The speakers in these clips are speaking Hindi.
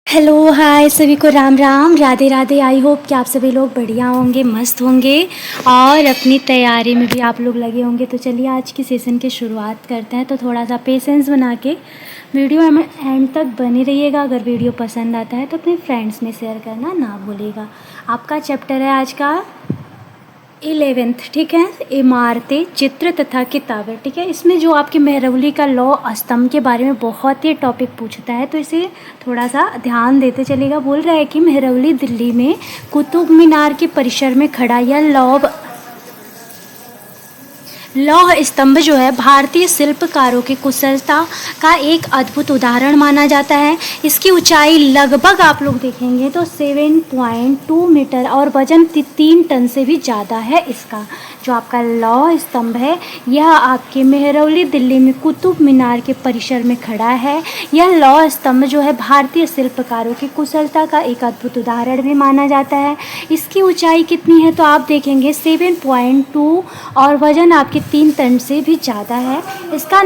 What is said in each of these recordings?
हेलो हाय सभी को राम राम राधे राधे। आई होप कि आप सभी लोग बढ़िया होंगे, मस्त होंगे और अपनी तैयारी में भी आप लोग लगे होंगे। तो चलिए आज की सेशन की शुरुआत करते हैं। तो थोड़ा सा पेशेंस बना के वीडियो में एंड तक बने रहिएगा। अगर वीडियो पसंद आता है तो अपने फ्रेंड्स में शेयर करना ना भूलिएगा। आपका चैप्टर है आज का 11th, ठीक है, इमारतें, चित्र तथा किताबें। ठीक है, इसमें जो आपके मेहरौली का लौ स्तंभ के बारे में बहुत ही टॉपिक पूछता है, तो इसे थोड़ा सा ध्यान देते चलेगा। बोल रहा है कि मेहरौली दिल्ली में कुतुब मीनार के परिसर में खड़ा यह लौह स्तंभ जो है भारतीय शिल्पकारों की कुशलता का एक अद्भुत उदाहरण माना जाता है। इसकी ऊंचाई लगभग आप लोग देखेंगे तो 7.2 मीटर और वजन 3 टन से भी ज़्यादा है। इसका जो आपका लौह स्तंभ है यह आपके मेहरौली दिल्ली में कुतुब मीनार के परिसर में खड़ा है। यह लौह स्तंभ जो है भारतीय शिल्पकारों की कुशलता का एक अद्भुत उदाहरण भी माना जाता है। इसकी ऊंचाई कितनी है तो आप देखेंगे 7.2 और वजन आपके 3 टन से भी ज़्यादा है। इसका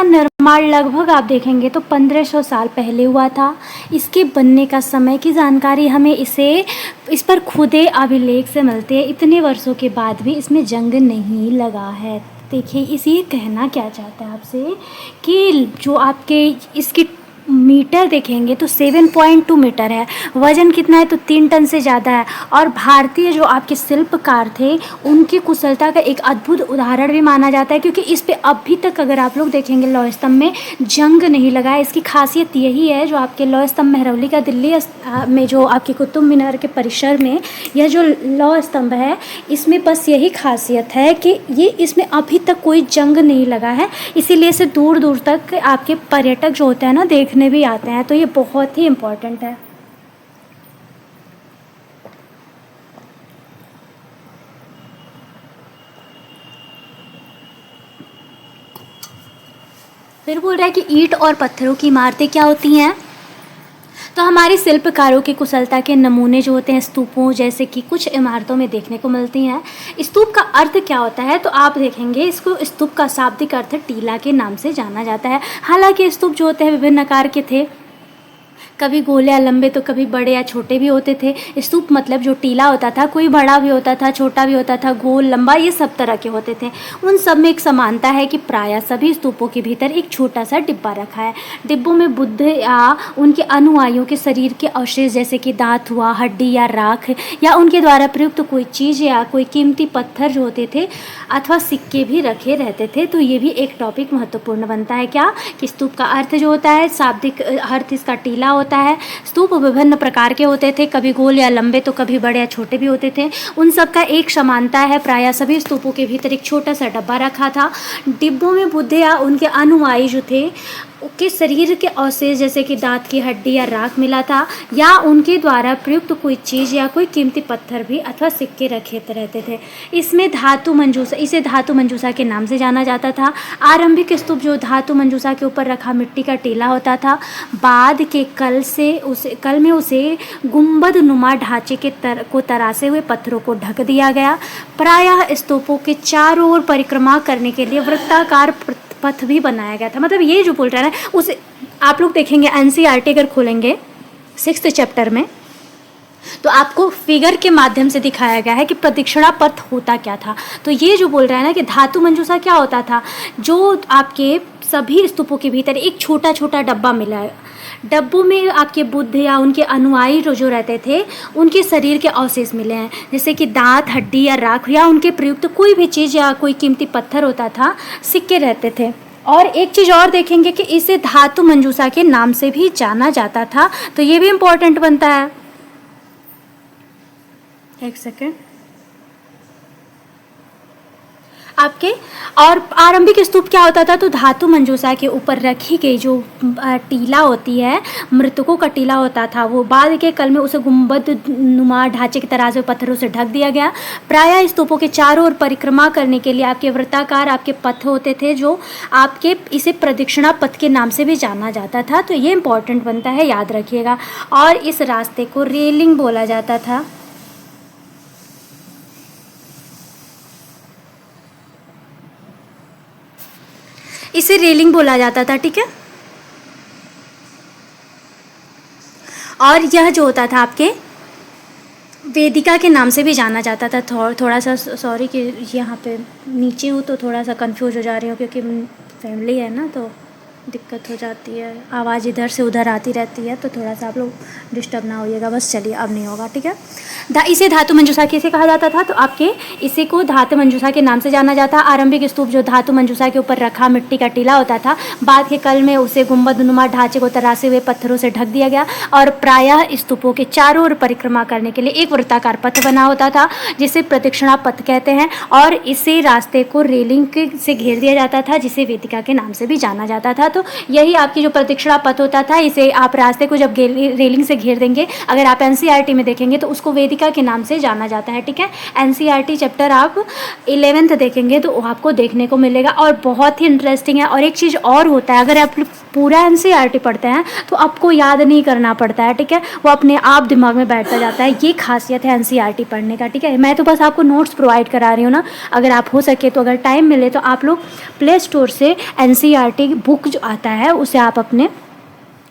निर्माण लगभग आप देखेंगे तो 1500 साल पहले हुआ था। इसके बनने का समय की जानकारी हमें इस पर खुदे अभिलेख से मिलती है। इतने वर्षों के बाद भी इसमें जंग नहीं लगा है। देखिए इसी कहना क्या चाहता है आपसे कि जो आपके इसकी मीटर देखेंगे तो 7.2 मीटर है, वजन कितना है तो 3 टन से ज़्यादा है। और भारतीय जो आपके शिल्पकार थे उनकी कुशलता का एक अद्भुत उदाहरण भी माना जाता है, क्योंकि इस पे अभी तक अगर आप लोग देखेंगे लौह स्तंभ में जंग नहीं लगा है। इसकी खासियत यही है जो आपके लौह स्तंभ मेहरौली का दिल्ली में जो आपके कुतुब मीनार के परिसर में यह जो लौह स्तंभ है इसमें बस यही खासियत है कि ये इसमें अभी तक कोई जंग नहीं लगा है। इसीलिए इसे दूर दूर तक आपके पर्यटक जो होते हैं ना देखने भी आते हैं। तो ये बहुत ही इम्पोर्टेंट है। फिर बोल रहा है कि ईंट और पत्थरों की इमारतें क्या होती हैं। तो हमारे शिल्पकारों की कुशलता के नमूने जो होते हैं स्तूपों जैसे कि कुछ इमारतों में देखने को मिलती हैं। स्तूप का अर्थ क्या होता है तो आप देखेंगे इसको स्तूप का शाब्दिक अर्थ टीला के नाम से जाना जाता है। हालांकि स्तूप जो होते हैं विभिन्न आकार के थे, कभी गोल या लंबे तो कभी बड़े या छोटे भी होते थे। स्तूप मतलब जो टीला होता था कोई बड़ा भी होता था, छोटा भी होता था, गोल लंबा ये सब तरह के होते थे। उन सब में एक समानता है कि प्रायः सभी स्तूपों के भीतर एक छोटा सा डिब्बा रखा है। डिब्बों में बुद्ध या उनके अनुयायियों के शरीर के अवशेष जैसे कि दांत हुआ, हड्डी या राख या उनके द्वारा प्रयुक्त कोई चीज़ या कोई कीमती पत्थर जो होते थे अथवा सिक्के भी रखे रहते थे। तो ये भी एक टॉपिक महत्वपूर्ण बनता है क्या कि स्तूप का अर्थ जो होता है शाब्दिक अर्थ इसका टीला होता है। स्तूप विभिन्न प्रकार के होते थे, कभी गोल या लंबे तो कभी बड़े या छोटे भी होते थे। उन सब का एक समानता है, प्रायः सभी स्तूपों के भीतर एक छोटा सा डब्बा रखा था। डिब्बों में बुद्ध या उनके अनुयायी जो थे के शरीर के अवशेष जैसे कि दांत की हड्डी या राख मिला था या उनके द्वारा प्रयुक्त कोई चीज़ या कोई कीमती पत्थर भी अथवा सिक्के रखे रहते थे। इसे धातु मंजूसा के नाम से जाना जाता था। आरंभिक स्तूप जो धातु मंजूसा के ऊपर रखा मिट्टी का टीला होता था। बाद के कल में उसे गुंबद नुमा ढांचे को तरासे हुए पत्थरों को ढक दिया गया। प्रायः स्तूपों के चारों ओर परिक्रमा करने के लिए वृत्ताकार पथ भी बनाया गया था। मतलब ये जो बोल रहा है ना उसे आप लोग देखेंगे एनसीईआरटी अगर खोलेंगे 6th चैप्टर में तो आपको फिगर के माध्यम से दिखाया गया है कि प्रदक्षिणा पथ होता क्या था। तो ये जो बोल रहा है ना कि धातु मंजूसा क्या होता था, जो आपके सभी स्तूपों के भीतर एक छोटा छोटा डब्बा मिला है। डब्बों में आपके बुद्ध या उनके अनुयायी जो रहते थे उनके शरीर के अवशेष मिले हैं, जैसे कि दांत, हड्डी या राख या उनके प्रयुक्त कोई भी चीज़ या कोई कीमती पत्थर होता था, सिक्के रहते थे। और एक चीज़ और देखेंगे कि इसे धातु मंजूसा के नाम से भी जाना जाता था। तो ये भी इम्पोर्टेंट बनता है। एक सेकेंड आपके और आरंभिक स्तूप क्या होता था तो धातु मंजूसा के ऊपर रखी गई जो टीला होती है, मृतकों का टीला होता था, वो बाद के कल में उसे गुंबद नुमा ढांचे की तरह से पत्थरों से ढक दिया गया। प्रायः स्तूपों के चारों ओर परिक्रमा करने के लिए आपके वृत्ताकार आपके पथ होते थे जो आपके इसे प्रदक्षिणा पथ के नाम से भी जाना जाता था। तो ये इंपॉर्टेंट बनता है, याद रखिएगा। और इस रास्ते को रेलिंग बोला जाता था। इसे रेलिंग बोला जाता था, ठीक है। और यह जो होता था आपके वेदिका के नाम से भी जाना जाता था। थोड़ा सा सॉरी कि यहाँ पे नीचे हूँ तो थोड़ा सा कंफ्यूज हो जा रही हूँ, क्योंकि फैमिली है ना तो दिक्कत हो जाती है, आवाज़ इधर से उधर आती रहती है, तो थोड़ा सा आप लोग डिस्टर्ब ना होइएगा बस। चलिए अब नहीं होगा, ठीक है। इसे धातु मंजूषा किसे कहा जाता था, तो आपके इसे को धातु मंजूषा के नाम से जाना जाता। आरंभिक स्तूप जो धातु मंजूषा के ऊपर रखा मिट्टी का टीला होता था, बाद के काल में उसे गुंबदनुमा ढांचे को तरासे हुए पत्थरों से ढक दिया गया और प्रायः स्तूपों के चारों ओर परिक्रमा करने के लिए एक वृत्ताकार पथ बना होता था, जिसे प्रदक्षिणा पथ कहते हैं। और इसे रास्ते को रेलिंग से घेर दिया जाता था, जिसे वेदिका के नाम से भी जाना जाता था। तो यही आपकी जो प्रदक्षिणा पथ होता था, इसे आप रास्ते को जब रेलिंग से घेर देंगे, अगर आप एनसीईआरटी में देखेंगे तो उसको वेदिका के नाम से जाना जाता है, ठीक है। एनसीईआरटी चैप्टर आप 11th देखेंगे तो आपको देखने को मिलेगा और बहुत ही इंटरेस्टिंग है। और एक चीज़ और होता है, अगर आप पूरा एनसीईआरटी पढ़ते हैं तो आपको याद नहीं करना पड़ता है, ठीक है, वो अपने आप दिमाग में बैठता जाता है। ये खासियत है एनसीईआरटी पढ़ने का, ठीक है। मैं तो बस आपको नोट्स प्रोवाइड करा रही हूँ ना, अगर आप हो सके तो, अगर टाइम मिले तो आप लोग प्ले स्टोर से एनसीईआरटी बुक जो आता है उसे आप अपने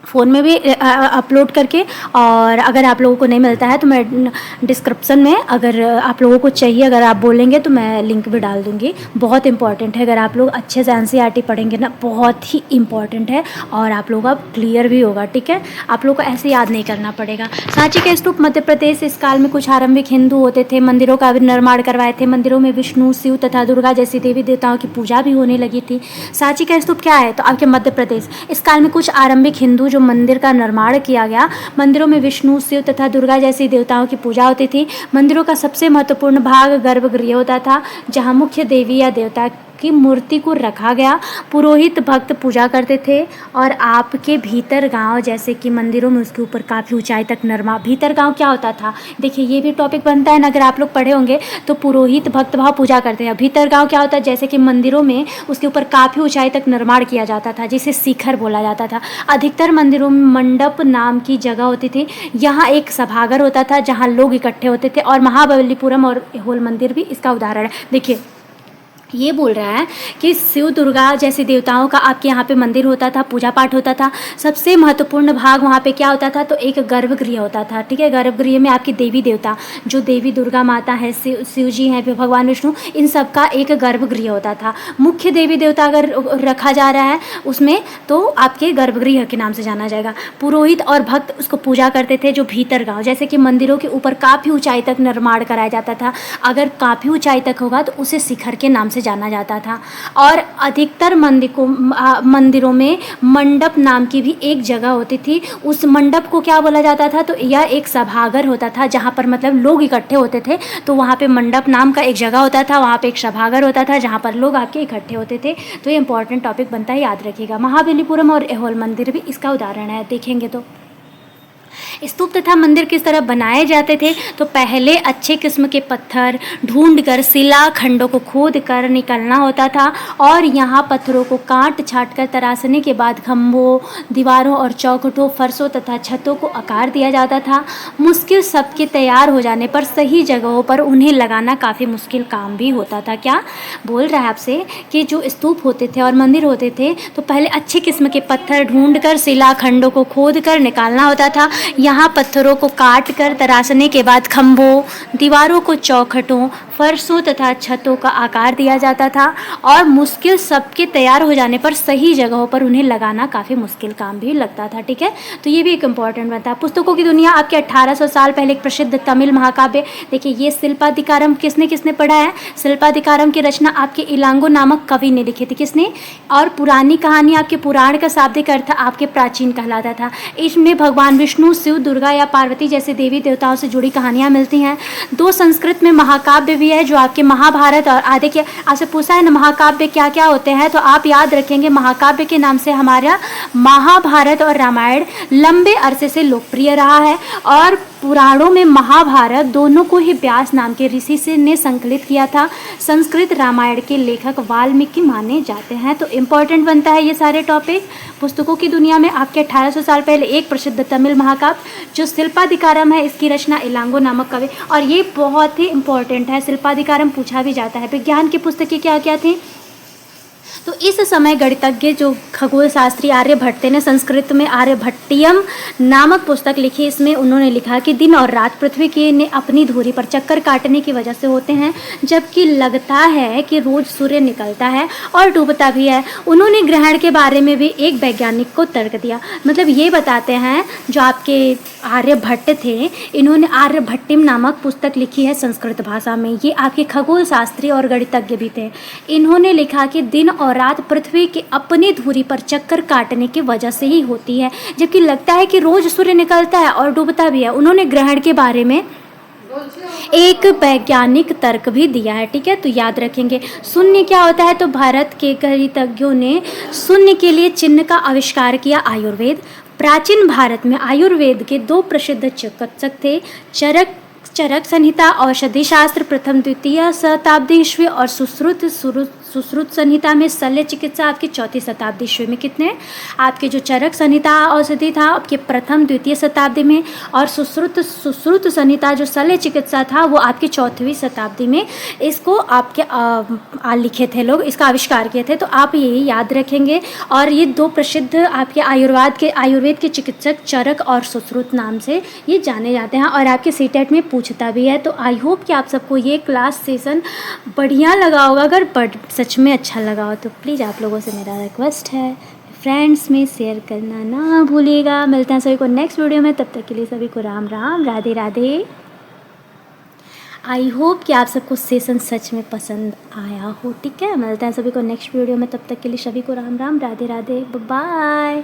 फ़ोन में भी अपलोड करके, और अगर आप लोगों को नहीं मिलता है तो मैं डिस्क्रिप्शन में, अगर आप लोगों को चाहिए, अगर आप बोलेंगे तो मैं लिंक भी डाल दूँगी। बहुत इंपॉर्टेंट है, अगर आप लोग अच्छे से एनसीईआरटी पढ़ेंगे ना, बहुत ही इंपॉर्टेंट है और आप लोगों का क्लियर भी होगा, ठीक है। आप लोगों को ऐसे याद नहीं करना पड़ेगा। सांची का स्तूप मध्य प्रदेश, इस काल में कुछ आरंभिक हिंदू होते थे, मंदिरों का निर्माण करवाए थे। मंदिरों में विष्णु, शिव तथा दुर्गा जैसी देवी देवताओं की पूजा भी होने लगी थी। सांची का स्तूप क्या है, तो आपके मध्य प्रदेश, इस काल में कुछ आरंभिक हिंदू जो मंदिर का निर्माण किया गया। मंदिरों में विष्णु, शिव तथा दुर्गा जैसी देवताओं की पूजा होती थी। मंदिरों का सबसे महत्वपूर्ण भाग गर्भगृह होता था, जहां मुख्य देवी या देवता की मूर्ति को रखा गया। पुरोहित भक्त पूजा करते थे और आपके भीतर गांव, जैसे कि मंदिरों में उसके ऊपर काफ़ी ऊंचाई तक निर्माण। भीतर गांव क्या होता था, देखिए ये भी टॉपिक बनता है ना, अगर आप लोग पढ़े होंगे तो पुरोहित भक्त भाव पूजा करते हैं। भीतर गांव क्या होता है, जैसे कि मंदिरों में उसके ऊपर काफ़ी ऊंचाई तक निर्माण किया जाता था, जिसे शिखर बोला जाता था। अधिकतर मंदिरों में मंडप नाम की जगह होती थी, यहाँ एक सभागार होता था जहाँ लोग इकट्ठे होते थे। और महाबलीपुरम और ऐहोल मंदिर भी इसका उदाहरण है। देखिए ये बोल रहा है कि शिव दुर्गा जैसे देवताओं का आपके यहाँ पे मंदिर होता था, पूजा पाठ होता था। सबसे महत्वपूर्ण भाग वहाँ पे क्या होता था, तो एक गर्भगृह होता था, ठीक है। गर्भगृह में आपकी देवी देवता, जो देवी दुर्गा माता है, शिव जी हैं, भगवान विष्णु, इन सब का एक गर्भगृह होता था। मुख्य देवी देवता अगर रखा जा रहा है उसमें, तो आपके गर्भगृह के नाम से जाना जाएगा। पुरोहित और भक्त उसको पूजा करते थे, जो भीतर गाँव, जैसे कि मंदिरों के ऊपर काफ़ी ऊँचाई तक निर्माण कराया जाता था। अगर काफ़ी ऊँचाई तक होगा तो उसे शिखर के नाम से जाना जाता था। और अधिकतर मंदिरों में मंडप नाम की भी एक जगह होती थी। उस मंडप को क्या बोला जाता था, तो यह एक सभागार होता था, जहाँ पर मतलब लोग इकट्ठे होते थे। तो वहाँ पे मंडप नाम का एक जगह होता था, वहाँ पे एक सभागार होता था जहाँ पर लोग आके इकट्ठे होते थे। तो ये इंपॉर्टेंट टॉपिक बनता है, याद रखिएगा। महाबलीपुरम और ऐहोल मंदिर भी इसका उदाहरण है, देखेंगे तो। स्तूप तथा मंदिर किस तरह बनाए जाते थे, तो पहले अच्छे किस्म के पत्थर ढूंढकर शिला खंडों को खोद कर निकालना होता था और यहाँ पत्थरों को काट छाट कर तराशने के बाद खंभों, दीवारों और चौखटों, फर्शों तथा छतों को आकार दिया जाता था। मुश्किल सबके तैयार हो जाने पर सही जगहों पर उन्हें लगाना काफ़ी मुश्किल काम भी होता था। क्या बोल रहा है आपसे कि जो स्तूप होते थे और मंदिर होते थे, तो पहले अच्छे किस्म के पत्थर ढूंढकर शिला खंडों को खोद कर निकालना होता था। यहाँ पत्थरों को काट कर तराशने के बाद खंभों, दीवारों को चौखटों, फर्शों तथा छतों का आकार दिया जाता था और मुश्किल सबके तैयार हो जाने पर सही जगहों पर उन्हें लगाना काफ़ी मुश्किल काम भी लगता था, ठीक है। तो ये भी एक इम्पॉर्टेंट बनता है। पुस्तकों की दुनिया आपके 1800 साल पहले एक प्रसिद्ध तमिल महाकाव्य, देखिए ये शिल्पाधिकारम किसने पढ़ा है, शिल्पाधिकारम की रचना आपके इलांगो नामक कवि ने लिखी थी, किसने। और पुरानी कहानी आपके पुराण का शाब्दिक अर्थ आपके प्राचीन कहलाता था। इसमें भगवान विष्णु, शिव, दुर्गा या पार्वती जैसे देवी देवताओं से जुड़ी कहानियाँ मिलती हैं। 2 संस्कृत में महाकाव्य भी है, जो आपके महाभारत और आदि के। आपसे पूछा है ना महाकाव्य क्या क्या होते हैं, तो आप याद रखेंगे महाकाव्य के नाम से हमारा महाभारत और रामायण लंबे अरसे से लोकप्रिय रहा है। और पुराणों में महाभारत दोनों को ही व्यास नाम के ऋषि ने संकलित किया था। संस्कृत रामायण के लेखक वाल्मीकि माने जाते हैं। तो इम्पोर्टेंट बनता है ये सारे टॉपिक। पुस्तकों की दुनिया में आपके 1800 साल पहले एक प्रसिद्ध तमिल महाकाव्य जो शिल्पाधिकारम है, इसकी रचना इलांगो नामक कवि। और ये बहुत ही इंपॉर्टेंट है, शिल्पाधिकारम पूछा भी जाता है। विज्ञान की पुस्तकें क्या क्या थी, तो इस समय गणितज्ञ जो खगोल शास्त्री आर्यभट्ट ने संस्कृत में आर्यभट्टियम नामक पुस्तक लिखी। इसमें उन्होंने लिखा कि दिन और रात पृथ्वी के ने अपनी धुरी पर चक्कर काटने की वजह से होते हैं, जबकि लगता है कि रोज सूर्य निकलता है और डूबता भी है। उन्होंने ग्रहण के बारे में भी एक वैज्ञानिक को तर्क दिया। मतलब ये बताते हैं जो आपके आर्यभट्ट थे, इन्होंने आर्यभट्टियम नामक पुस्तक लिखी है संस्कृत भाषा में। ये आपके खगोल शास्त्री और गणितज्ञ भी थे। इन्होंने लिखा कि दिन और रात पृथ्वी के अपनी धुरी पर चक्कर काटने की वजह से ही होती है, जबकि लगता है कि रोज सूर्य निकलता है और डूबता भी है। उन्होंने ग्रहण के बारे में एक वैज्ञानिक तर्क भी दिया है। ठीक है, तो याद रखेंगे। शून्य क्या होता है? तो भारत के गणितज्ञों ने शून्य के लिए चिन्ह का आविष्कार किया आयुर्वेद। प्राचीन भारत में आयुर्वेद के 2 प्रसिद्ध चिकित्सक थे, चरक संहिता औषधि शास्त्र प्रथम द्वितीय शताब्दी ईस्वी और सुश्रुत संहिता में शल्य चिकित्सा आपकी 4वीं शताब्दी ईस्वी में। कितने? आपके जो चरक संहिता औषधि था आपके प्रथम द्वितीय शताब्दी में, और सुश्रुत संहिता जो शल्य चिकित्सा था वो आपकी 4वीं शताब्दी में इसको आपके लिखे थे लोग, इसका आविष्कार किए थे। तो आप ये याद रखेंगे। और ये 2 प्रसिद्ध आपके आयुर्वेद के चिकित्सक चरक और सुश्रुत नाम से ये जाने जाते हैं, और आपके सीटेट में पूछता भी है। तो आई होप कि आप सबको ये क्लास सेशन बढ़िया लगा होगा। अगर सच में अच्छा लगा हो तो प्लीज़ आप लोगों से मेरा रिक्वेस्ट है फ्रेंड्स में शेयर करना ना भूलिएगा। मिलते हैं सभी को नेक्स्ट वीडियो में, तब तक के लिए सभी को राम राम, राधे राधे। आई होप कि आप सबको सेशन सच में पसंद आया हो। ठीक है, मिलते हैं सभी को नेक्स्ट वीडियो में, तब तक के लिए सभी को राम राम, राधे राधे, बाय।